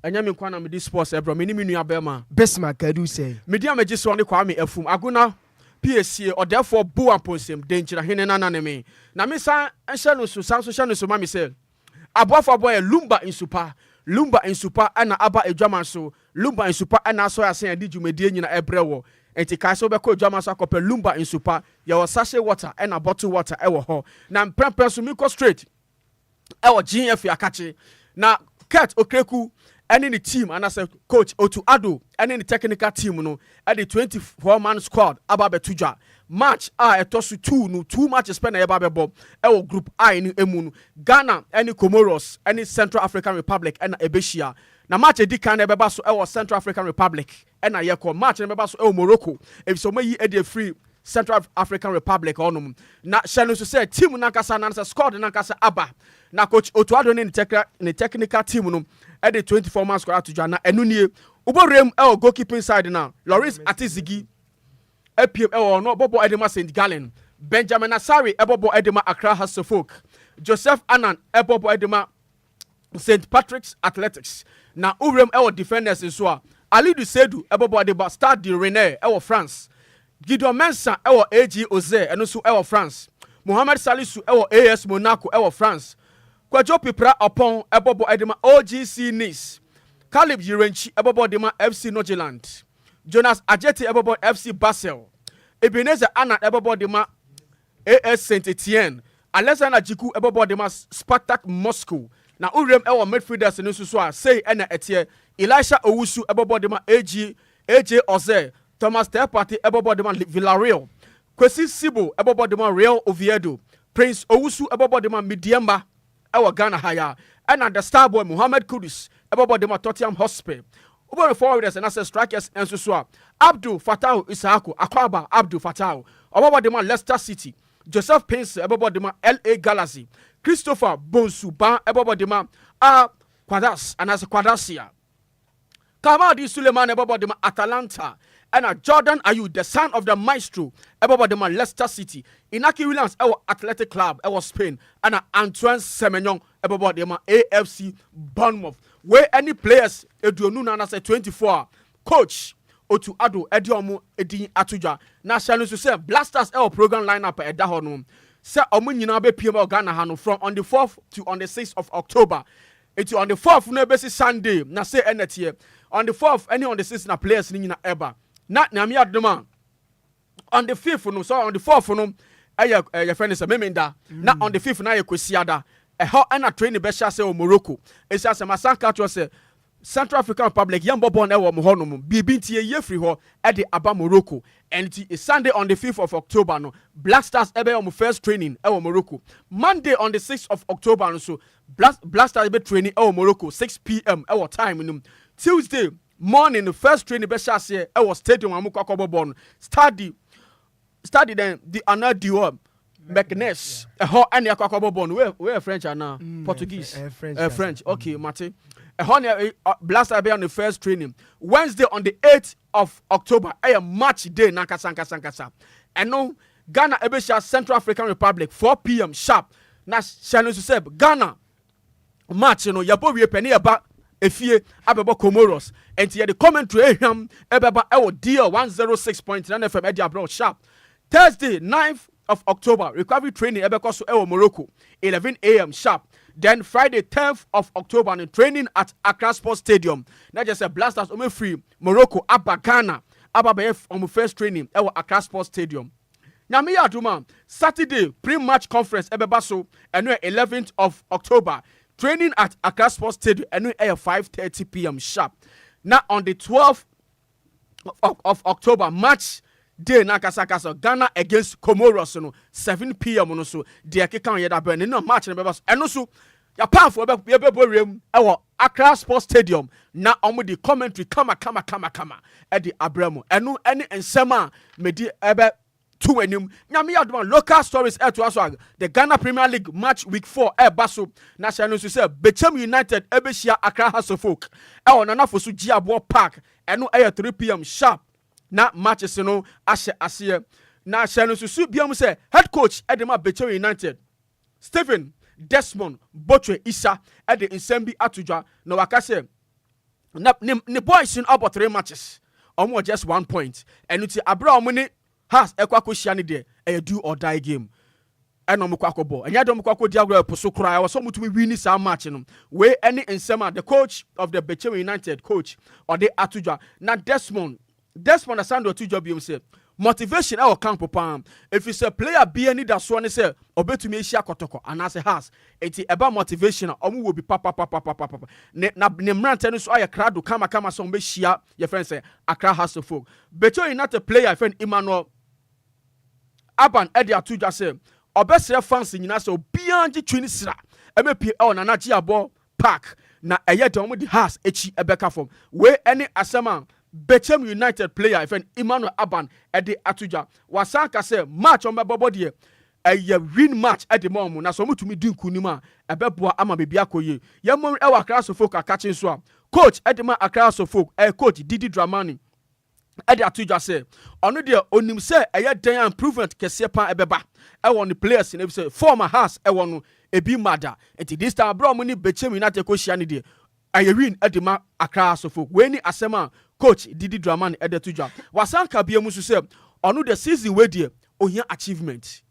I: enya me kwa na me di sports ebro me ni me nua bema
J: Bismarck Kadu say
I: me dia meji so ne kwa me afum aguna PSC or therefore bo aposem danger hene na me na me san hye no so san so hye no so ma me se aboafo boy lumba insupa ana aba edwaman so lumba insupa ana so asen adi dwumedie nyina ebrewo enti kai so be ko edwaman so akope lumba insupa ye wo sachet water ana bottle water e wo ho na mpremprem so mi ko straight e wo GF akache na Kat Okreku any the team and as a coach Otu Ado any the technical team no at the 24-man squad ababe tuja match etosu 2 matches spend na ababe bob e group I ni emu Ghana any Comoros any Central African Republic and Ebeshia na match edi kan na beba so e Central African Republic and na yeko match na beba so e Morocco if so mayi e dey free Central African Republic onum na shanu so say team nankasa na squad nankasa aba na coach Otu Ado ni technical team no e the 24-man squad to na enu nie uborem e goalkeeping side na Lawrence Atizigi epiem e no bobo edema St Gallen Benjamin Asari e bobo edema Accra Hasselfolk Joseph Annan e bobo edema St Patrick's Athletics na urem e defenders so a Alidu Sedu e bobo edema Stade de Rennes e France Gideon Mensah e AG Oze eno so e France Mohamed Salisu e AS Monaco e France Kwajo Pipra Opon e bobo edema OGC Nice Caleb Yirenchi e bobo edema FC Nordjylland Jonas Ajeti e bobo FC Basel Ebenezer Anna e bobo edema AS Saint-Etienne Alexander Jiku e bobo edema Spartak Moscow na urem e midfielders no so a say na etie Elisha Owusu e bobo edema AJ Oze Thomas Tepati e bobo edema Villarreal Kwesi Sibo e bobo edema Real Oviedo Prince Owusu e bobo edema Midiamba e Ghana haya and the star boy Mohamed Kudus e bobo edema Tottenham Hotspur Over forwarders and as strikers and so Abdul Fattah Isaku Akwaba Abdul Fattah Obobo de Leicester City Joseph Pence Obobo de LA Galaxy Christopher Bonsu Ban Obobo de Quadas and as Quadasia Kamadi Suleiman Obobo de Atalanta and Jordan Ayew the son of the maestro Obobo de Leicester City Inaki Williams Athletic Club Spain and Antoine Semenyon Obobo de AFC Bournemouth where any players eduonu na say 24 coach Otu Ado ediomu edin atuja na channel so say Blasters program lineup eda ho no say omo nyina be piem Ghana ha no from on the 4th to on the 6th of October it on the 4th no be Sunday na say enetie on the 4th any on the 6th na players ni nyina eba na nyame adoma on the 5th no so on the 4th no your friend is a memenda na on the 5th na ye kwesiada ho na train be sha say Morocco e sha say masanka to say Central African Republic yambo bon e wo mo honom bibi ntie ye free ho e de aba Morocco and it is Sunday on the 5th of October no Black Stars ebe on first training e wo Morocco. Monday on the 6th of October no so Black Stars be training e wo Morocco 6 p.m. e wo time no. Tuesday morning the first training be shase e wo stadium amukwa kobobon study then the Anadio McNess ho ane akwa kobobon we French na Portuguese French okay mate Black Stars be on the first training. Wednesday on the 8th of October, a match day nankasa. And no Ghana Ebesha Central African Republic 4 p.m. sharp. Na Shannon Suseb Ghana match yabo we penny about efie abebo Comoros. And here the commentary him ebeba ewo deal 106.9 FM Eddie Abroad sharp. Thursday 9th of October recovery training ebeko so ewo Morocco 11 a.m. sharp. Then Friday 10th of October and training at Accra Sports Stadium. Not just a Black Stars only free Morocco Abba Ghana Abba on first training at Accra Sports Stadium. Now me aduma Saturday pre-match conference ebebaso and 11th of October training at Accra Sports Stadium and 5:30 p.m. sharp. Now on the 12th of October match day na kasa Ghana against Comoros no 7 p.m. no so de akeka yeda be no match na beba eno so ya powerful be rem e Accra Sports Stadium na omo di commentary kama e di abramo eno ene ensema medi ebe to enum nyame yadoma local stories e to aso the Ghana Premier League match week 4 e baso na channel so say Bechem United e be shia Accra House of Folk e onana fosu Giabo Park eno e 3 p.m. sharp. Na matches no ashe na channel susu biam say head coach Edema Bechem United Stephen Desmond Botwe Isa at the Insembi Atujwa no waka say ne boys in about 3 matches almost just 1 point and uti abra omuni has ekwako hia ne de e do or die game eno mkwako ball enya do mkwako diagro poso kra was so mutumi win sa match no we any Insema the coach of the Bechem United coach or the Atujwa na Desmond Asando to job himself. Motivation our camp pam. If it's a player be any that so say obetumi ehia kotoko and as has eti eba motivation omu will be papa ne mrante no so aye krado kama so be hia your friend say Accra House of Folk. Beto not a player friend Emmanuel Aban Eddie Atuja say obesere fans nyina say obianji twini sra emepi e na Giabo Park na eye de omu di house echi ebeka form we any asema Bechem United player friend Emmanuel Aban Ede Atuja wasanka say match on bebo de a win match at the moment na so mutumi din kunima ebeboa ama bebia koye yemom e wa class of folk akache so coach Edema Accra of Folk coach Didi Dramani Ede Atuja say ono de onim say eye den improvement kese pa ebeba e won the players in say former house e won ebi mada enti this time bro mo ni Bechem United ko hia ne de aye win Edema Accra of Folk we ni asema coach Didi Dramani Ede Atuja wasanka bia musu say ono the season we de ohia achievement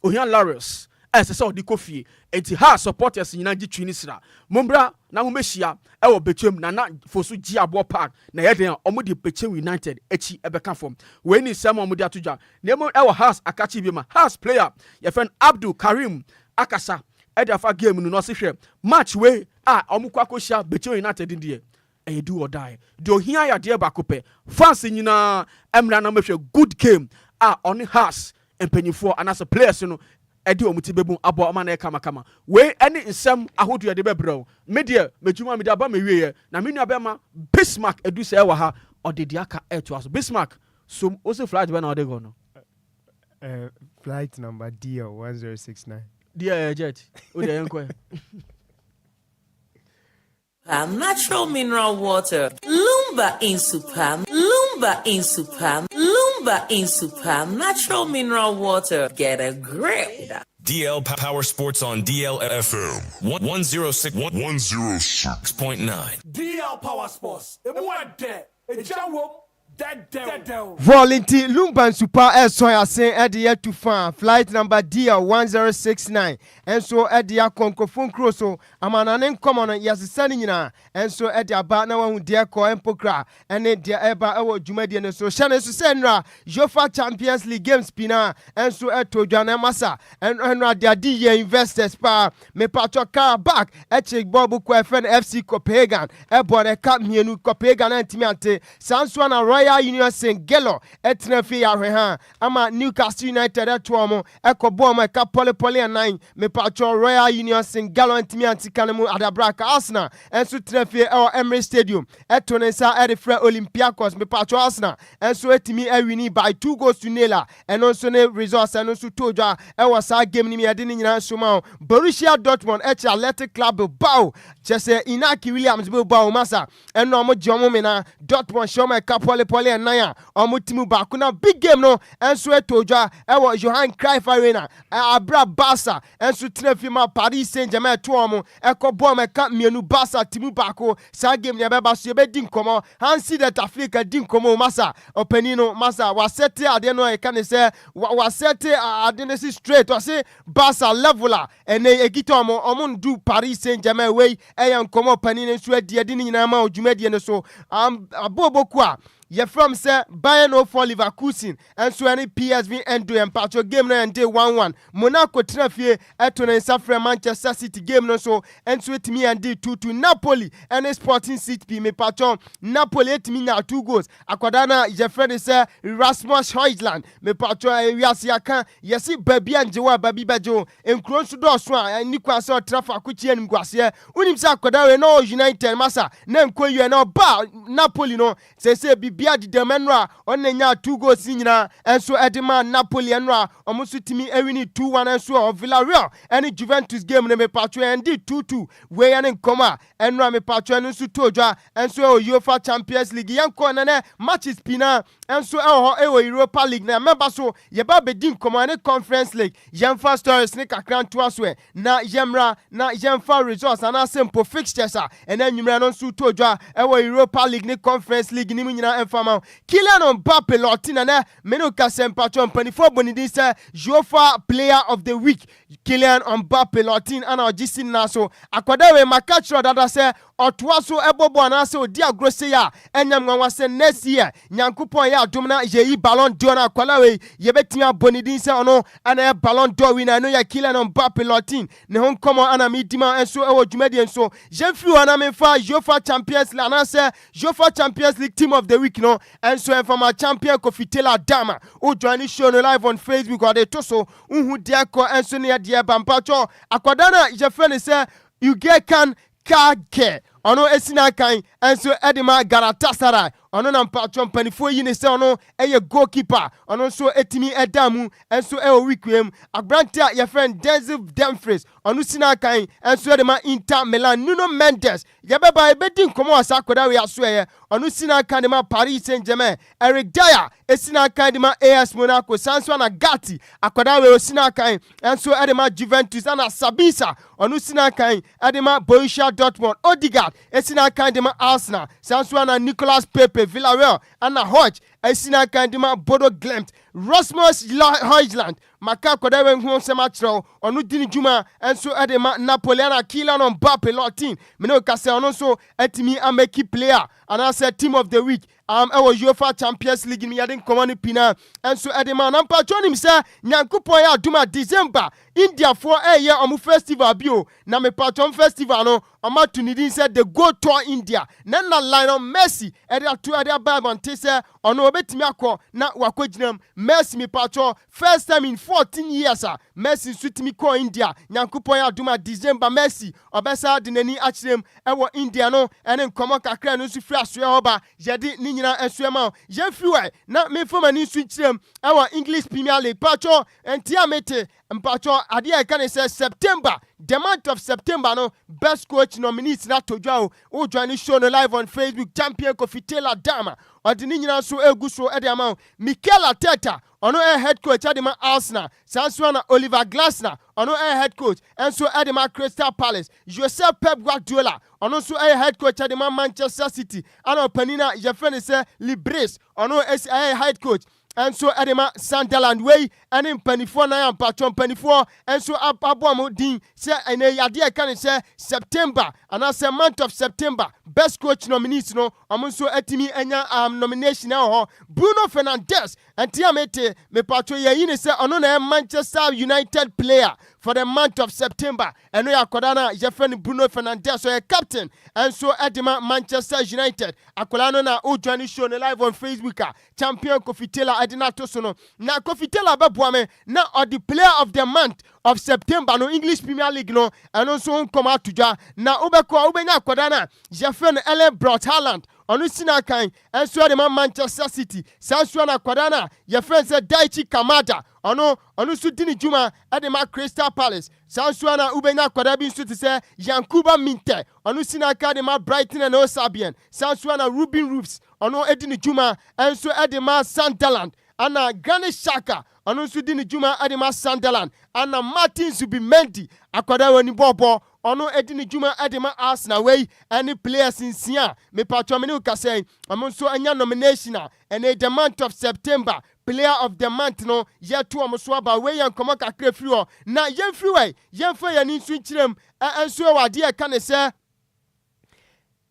I: ohia laurels ese so di kofie enti ha supporters nyina gi twini sra mombra na mo mehia e wo Bechem na fosu Giabo Park na ye den omo di Bechem United echi ebeka form we ni sem omo di Atuja na mo e wo house akachi bi ma house player your friend Abdul Karim Akasa e da fa game no se hwe match we omo kwako hia Bechem United ndi e do or die do hia ya de ba kope fans nyina emra na mehwe good game on house empenyifo anasa players no edi omuti bebun abo ama na kama we any nsem ahodu ya de bebrɛ media mejuma media ba mewie na menu abema Bismarck edu se wa ha odedi aka to us Bismarck so also flight when na go no
J: flight number DL1069
I: jet o de enko
K: natural mineral water. Lumba in Supam. Lumba in Supam. Lumba in Supam. Natural mineral water. Get a grip.
A: DL Power Sports on DLFM 106.9.
L: DL Power Sports.
J: Volunteer Lumban Super Soya saying at the to fan flight number DR1069 and so at the Concophone Crosso Amananen common yes Sanina and so at the Abana one dear Co Empokra and then dear Eba our Jumedian so Shannon Susendra Jofa Champions League Games Pina and so at Tojana Massa and their DJ investors pa me patro car back at Chik Bobu Kwefen FC Copenhagen Ebon Cap Mienu Copenhagen and Timiante Sanswana Royal Union St. Gello etnefi ahweha ama Newcastle United atomo ekobo ma ka pole and 9 me patro Royal Union St. Gello ntimi antikanemu adabraka Arsenal enso trefi Emirates Stadium etonensa edefra Olympiacos me patro Arsenal enso etimi awini by 2-0 and also ne results and also toja sa game ni me ade ni nyina soma Borussia Dortmund Athletic Club Bilbao chese Inaki Williams Bilbao masa eno mo jomo me na Dortmund show my ka pole and 9 omutimu baako na big game no enso etoja Johan Cruyff Arena abra Barca enso trefima Paris Saint-Germain to omo ekobo meka mienu Barca timu baako sa game ne beba so be din komo Hansi that Africa din komo masa openino masa wasete ade no e kan say wasete ade ne straight o say Barca leveler ene egito omo ndu Paris Saint-Germain wey eyan komo openino so ade ni nyina ma odwumade ne so aboboku a ye from say Bayern 04 Leverkusen and so any PSV endo and patcho game no and day 1-1 Monaco trafie eto na safre Manchester City game no so and so etimi and day 2-2 Napoli and Sporting City me patcho Napoli etimi na 2 goals akwadana ye friend say Rasmus Højlund me patcho wiase aka yesi babi anjewa babi bajo enkron so do so ani kwa so trafa akuchie ngwase unim say akwadaa we no United masa na nkoyue na ba Napoli no say bia di demenra onenya 2 goals nyina enso edema Napoli enra omuso timi ewini 2-1 enso Villarreal ene Juventus game ne me patcho endi 2-2 we ene nkoma enra me patcho enso tojwa enso UEFA Champions League yanko na matches pina enso Europa League na member so ye ba be din nkoma ne Conference League yemfa stories ne kakran to aswe na yemra na yemfa results na simple fixtures ene nwumra no nso tojwa Europa League ne Conference League ni nyina fama Kylian Mbappe lotina na meno kasem patron panifo bonidi say UEFA player of the week Kylian Mbappe lotin ana ojisin naso akwada we makachro dada say otwaso ebobo anase odi agrose ya enyam nwanwase next year nyankopon ya domna yeyi Ballon d'Or na akwala we yebetia bonidi say ono ana Ballon d'Or winner no ya Kylian Mbappe lotin ne hon komo ana midima enso ewo dwumadi enso jemfi wana mefa UEFA Champions League anase UEFA Champions League team of the week no and so from our champion Kofitela Dama who join show no live on Facebook or the toso unhu dia ko and so near dia bampacho akwadana je friend say you get can kage ono esina kan and so edima Galatasaray ono na mpacho mpanifo yi ne se ono eye goalkeeper ono so etimi edamu and so e weekwem abrante your friend Denzel Dumfries ono sina kan and so edima Inter Milan Nuno Mendes yebeba ebedi nkomo asakoda we aso ye ono sina kan ma Paris Saint-Germain Eric Dyer esina kan ma AS Monaco Sanso na Gatti akoda we osina kan and so edima Juventus na Sabisa ono sina kan edima Borussia Dortmund Odegaard esina kan ma Arsenal Sanso na Nicolas Pepe Villarreal and Hodge esina kan ma Bodo Glimt Rasmus Højlund maka kodawe nhu semachro onu dini juma enso edema Napoli na Kylian Mbappe lotin meno kase onu so etimi ameki player and I said team of the week ewo UEFA Champions League ni yadin komani pina enso edema nampa chonim say nyankopon ya duma December India for year omu festival bio na me patron festival no oma tunidin said the go tour India na Lionel Messi eda to eda Bible say ono obetimi akọ na wakoginam Messi me patron first time in 14 years Messi sutimi ko India nyankopon ya duma December Messi obesa de nani achirem ewo India no ene nkomo kakra no su fra so hoba yedi ni nyina esuema je fiwe na me foma ni su chirem ewo English Premier League patron entia mete mpacho ade I can say September the month of September no best coach nominees na tojwa o join show no live on Facebook champion Kofitela Dama odini nyina so egu so ede ama Mikel Arteta ɔno head coach adema Arsenal Sansuana Oliver Glasner ɔno head coach enso adema Crystal Palace Joseph Pep Guardiola ɔno nso head coach adema Manchester City ana panina yɛfrɛ ne sɛ Libres ɔno head coach enso edema Sunderland way ene mpanifo na ya mpatwo mpanifo enso abo mo din se ene yade e kan se September ana se month of September best coach nominees no omonso atimi anya nomination ho Bruno Fernandes antia mete me patwo ye ne se ono na Manchester United player for the month of September eno yakoda na yefeni Bruno Fernandes so ye captain enso edema Manchester United akola no na ojani show ne live on Facebook champion Kofi Taylor adina to so no na Kofi Taylor beboa me na the player of the month of September no English Premier League no eno so nkoma atudwa na obekọ obenya akoda na yefeni Erling Braut Haaland onu sina kan enso de Manchester City sanso na akoda na yefeni se Daichi Kamada onu su dini juma edema Crystal Palace sanso na ubenya akoda bi nso te se Yankuba Minte onu sina kan de Brighton and Hove Albion sanso na Ruben Roofs onu edini juma enso edema Sunderland ana Granit Xhaka onu su dini juma edema Sunderland ana Martin Zubimendi akoda woni bobo ono edini juma edema Arsenal way any players in sia me patwa me ka say amonso anya nomination and the month of September player of the month no year to amoso aba way yan komo kakra free o na yen free way yen fa yan nsu nkirem enso wade e ka ne say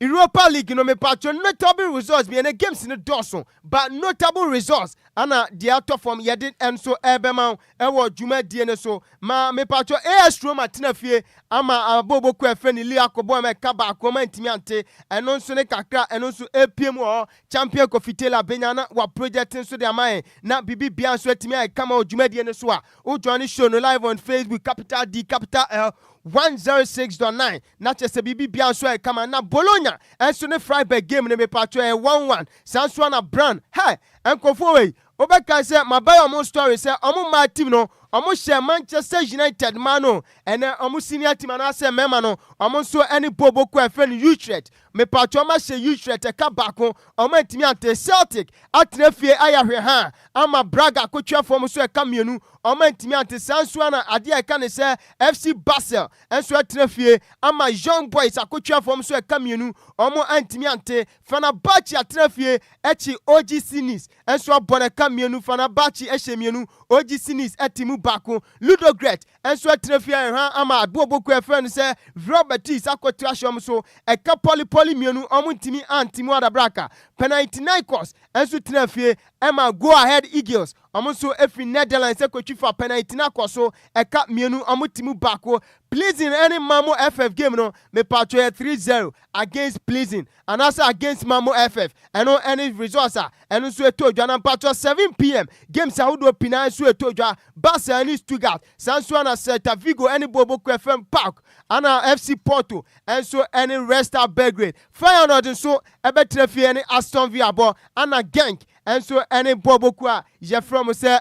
J: Europa League no me patcho notable results be any games in the dorsal but notable results ana the out from yedin enso ebema ewo djuma die ne so ma me patcho AS Roma tenafie ama abobo ko efe ni liakobo me kaba akoma ntimi ante eno nso ne kakra eno nso epiem o champion Kofi Taylor benyana wa project nso de amae na bibi bia nso atimi ai kama o djuma die ne so a o join show no live on Facebook capital D capital L 106.9 na chese bibi bia nso ai kama na Bologna enso ne Freiburg game ne me patcho 1-1 sanso na Brand hey enkofo we obeka se mabayo mo story se omo ma team no omo share Manchester United mano ene omo senior team na se mema no omo so any bobo ko efe ni Utrecht me patcho ma share Utrecht e ka bako omo antimi ante Celtic atrefie ayahwe ha ama Braga kotwa fo mo so e ka mienu omo antimi ante sanso na ade e ka ne se FC Basel enso atrefie ama Young Boys akotwa fo mo so e ka mienu omo antimi ante Fenerbahce atrefie echi OGC Nice enso abone ka mienu Fenerbahce ehye mienu OGC Nice etimu bako Ludogorets enso atrefie ha ama aboboku efe ne se Robertis akotwa shom so e ka poli mienu omo ntimi antimu adabraka Panathinaikos enso trefie ema Go Ahead Eagles omo so efi Netherlands ekotwifa Panathinaikos so e ka mienu omo timu bako Pleasing any Mamo FF game no me patcho 3-0 against Pleasing and also against Mamo FF and no any results and also etodwa na patcho 7 p.m. games a would opina so etodwa Barca and Stuttgart Sanso na Celta Vigo any Bobo FM Park and FC Porto and so any Resta Belgrade Feyenoord so ebetrefi any Aston Villa bo and Genk and so any Bobo kwa je from say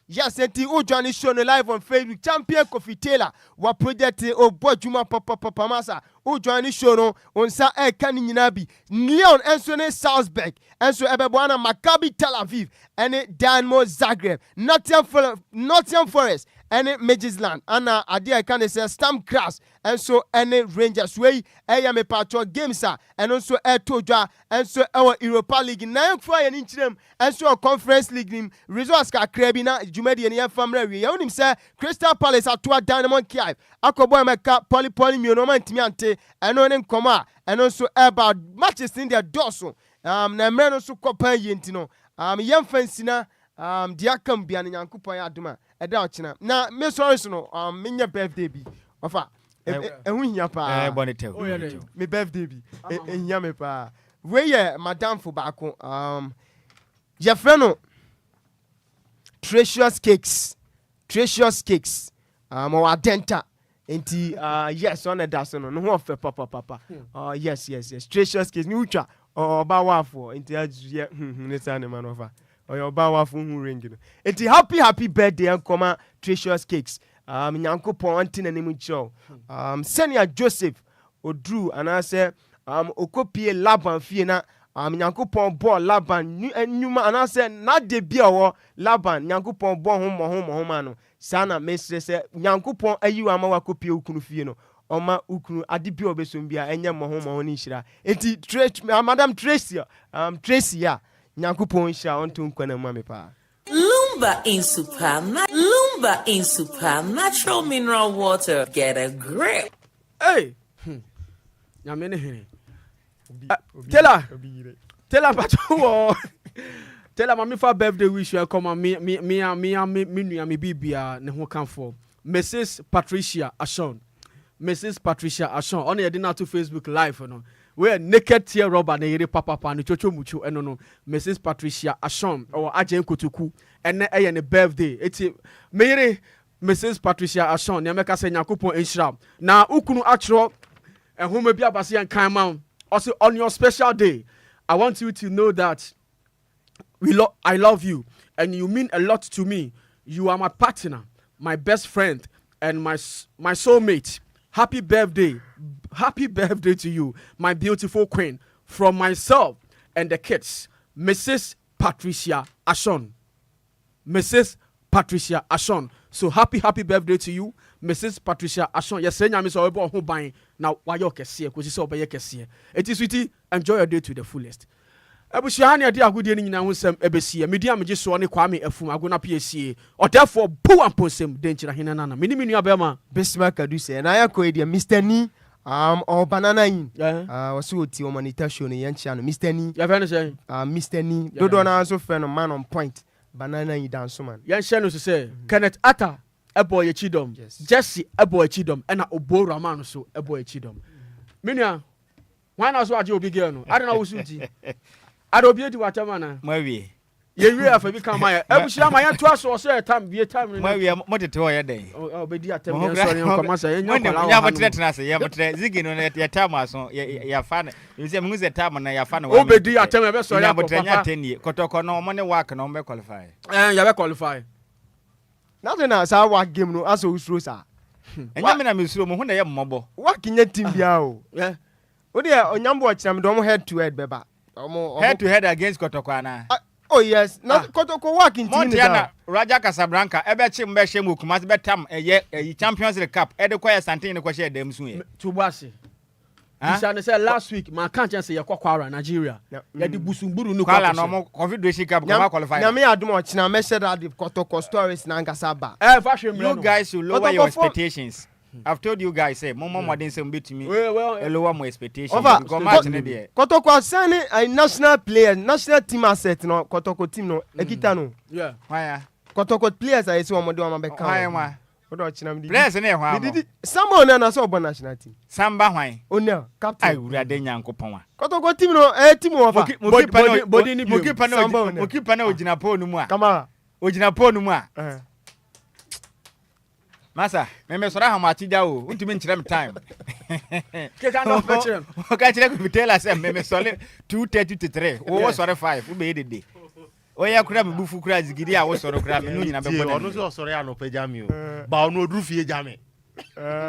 J: yes, enti o join show no live on Facebook. Champion Kofi Taylor wa project o bojuma papa masa. O join show no on sa e kan nyina bi. Lyon enso ne Salzburg enso ebebo na Maccabi Tel Aviv ene Dynamo Zagreb. Nottingham Forest ene Midtjylland ana ade e kan say Stamkras enso ene Rangers way eya me patro games enso etodwa enso ewo Europa League na enfo ya ni nchirem enso Conference League nim results ka krabi na djumadi ne famra wi ya unim say Crystal Palace atoa Dynamo Kiev akobo emeka poli mi no mantimi ante eno ne nkoma eno so about matches in their dorsal na mreno so kopa yenti no yemfansina dia kam bia ne Nyankopon adoma eda ochina na me sorry so no menya birthday bi ofa ehun hia pa me birthday bi ehia me pa we ye madam fo baako je freno Treasures Cakes wa denta enti yes on that so no ho ofe papa yes Treasures Cakes mi utwa oba wafo enti ajuye ne sane man over oba wafo hu ring no enti happy birthday enkoma Treasures Cakes Nyankopon antina ne mu cho senior Joseph Odru anase okopie Laban fie na nyankopɔn bɔ Laban nyuma anase na de bia wo Laban nyankopɔn bɔ ho ma no sana mesre se nyankopɔn ayiwa ama wakopie ukunu fie no oma ukunu ade bia obesom bia enye mo ni nhira enti Madam Tracy ya nyankopɔn nhira onto nkwana mu amepa
K: Lumba in super natural mineral water. Get a grip.
I: Hey. Nyamene hene. Tell her pato. Tell her mami for birthday wish you come on me bibia ne ho kan for. Mrs. Patricia Ashon. On the dinner to Facebook live no. We naked tear rubber na yere papa ni chocho mucho eno no Mrs. Patricia Ashon or Ajen Kotuku ene ne birthday eti mere Mrs. Patricia Ashon ne meka se Yakopon enhira na ukunu atro ehome bia base yan kan ma also on your special day I want you to know that I love you and you mean a lot to me. You are my partner, my best friend and my soulmate. Happy birthday to you, my beautiful queen. From myself and the kids, Mrs. Patricia Ashon. So happy birthday to you, Mrs. Patricia Ashon. Yes, nyame so ebo ho ban na wayo kese ko si obeye kese. It is sweetie, enjoy your day to the fullest. Ebushia na de agodie ni nyina ho sem ebesie. Media meje so ne Kwame Afum agona PSC. O therefore bu amposem de nchira hinana na. Mini nua bema
J: Besma Kadu se na yakọ edi Mr. Ni or banana yin wasu oti o monitor show ne yanchia no Mr. Ni
I: ya fa ne say
J: Mr. Ni dodo na so fe no man on point banana yin dance man
I: yanchia no so say Kenneth Atta ebo ye chidom Jesse ebo ye chidom na Oboro man so ebo ye chidom menua why na so aje obi girl no I don't know who suti ado obi edi watama na
B: mawie
I: ye wi afa bi kan ma ebushia ma yan to aso so time bi time
B: mawie motete ho ye den
I: obedi atem yan so yan koma sa yan
B: ya motete se ya motete zigi no ya time aso ya fa na you say mu ze time na ya fa na
I: obedi atem e be so ya
B: motete nya tenie kotoko no mo ne work no be qualify
I: ya be qualify
J: nothing na sa work game no aso usuro sa
B: enya me na mesuro mo ho na ye mmobo
J: work nya team bia o o de onyambo ochinam do mo head to head beba
B: head to head against Kotoko ana
J: oh yes na Kotoko work in team
B: Montana Raja Casablanca ebe chi mbe hye mu Kumasi betam eye Champions League Cup e de kwa Santini ne kwa hye dem su ye
I: tubase Isha say last week man can't just say ye kwakwara Nigeria ye di busumburu nu
B: kwala no mo Confederation Cup kwa qualify
J: na me adum ochina me share that Kotoko stories na ngasa ba
B: you guys should lower your expectations. I've told you guys say more than some bit to me lower my expectations because match ne there
J: Kotoko send a national player national team asset no Kotoko team no ekita no
I: yeah
B: why
J: Kotoko players are so mo do am be kan
B: why ma
J: odo china me
B: players ne hwa mo
J: Samuel na so obo national team
B: Samba hwan
J: Onel captain
B: ai urade nyankopon wa
J: Kotoko team no team wo fa
B: body ni mukipa na ogina po no mu a
J: Kamara
B: ogina po no mu a Masa, me sora ha matija o. Untumi nchire me time.
I: Ke kan no pechere.
B: O ka chire ko vitela se me sole 2:30 to 3. O sore 5. U be dede. O ya kura me bufu kura zigiri a wo sore kura me nu nyina be bona.
L: Onu so sore ya no peja mi o. Ba onu oduru fie jame.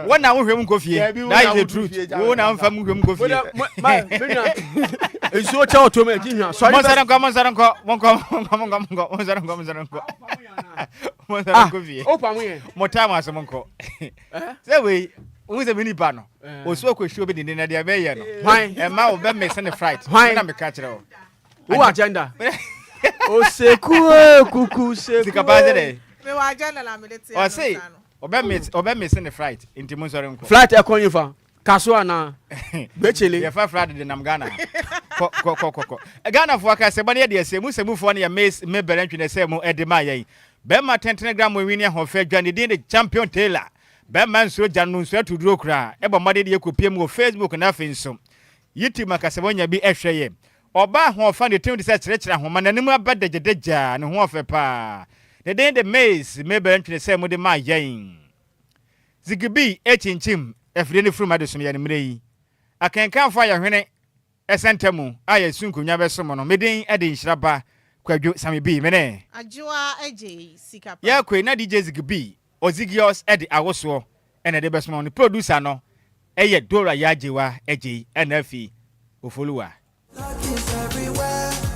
B: Wona wo hwem ko fie. That is the truth. Wo na mfa mu hwem ko fie.
I: Ma menua. Ezo cha oto me jinhwa. Sorry.
B: Mo sare nko.
I: Opa mu ye.
B: Mo time aso monko. Say we se mini pa no. Oso ko hwe obi dinde na dia be ye no.
I: Hwan
B: e ma wo be me send fright. Na me ka kire wo.
I: Who agenda? O seku kuku seku.
B: Sikabaze de.
D: Me wa agenda la me leti.
B: O say obe me send fright inti mo sore nko.
I: Flight e kon yifa. Kaso ana. Bechele.
B: Ye fa fright de nam Ghana. Ko. Ghana fo aka se bane de se mu fo na ye me berantwi ne se mu edema yen. Bema 10 gram wini ho fe dwane din de champion Taylor. Bema nso janu nso atuduro kra. Ebo made de ekopiem go Facebook na afenso. YouTube makasebonya bi ehweye. Oba ho fa de tim de se kyerɛkyerɛ ho mananim abadegedeja ne ho fe pa. De din de maze me berantwi se mu de ma yen. Zigibi echinchim efide ne furu madeso ya ne mre yi. Akenkan fa ya hwene esentemu aye sunkunya beso no medin ede nhyiraba kwadwo sami bi mene
D: ajwa eje sikapa
B: ya kwe na DJ Zigbi Ozigios ede awoso ene de beso no producer no eye Dora ya jewa eje enafi ofoluwa
M: is everywhere.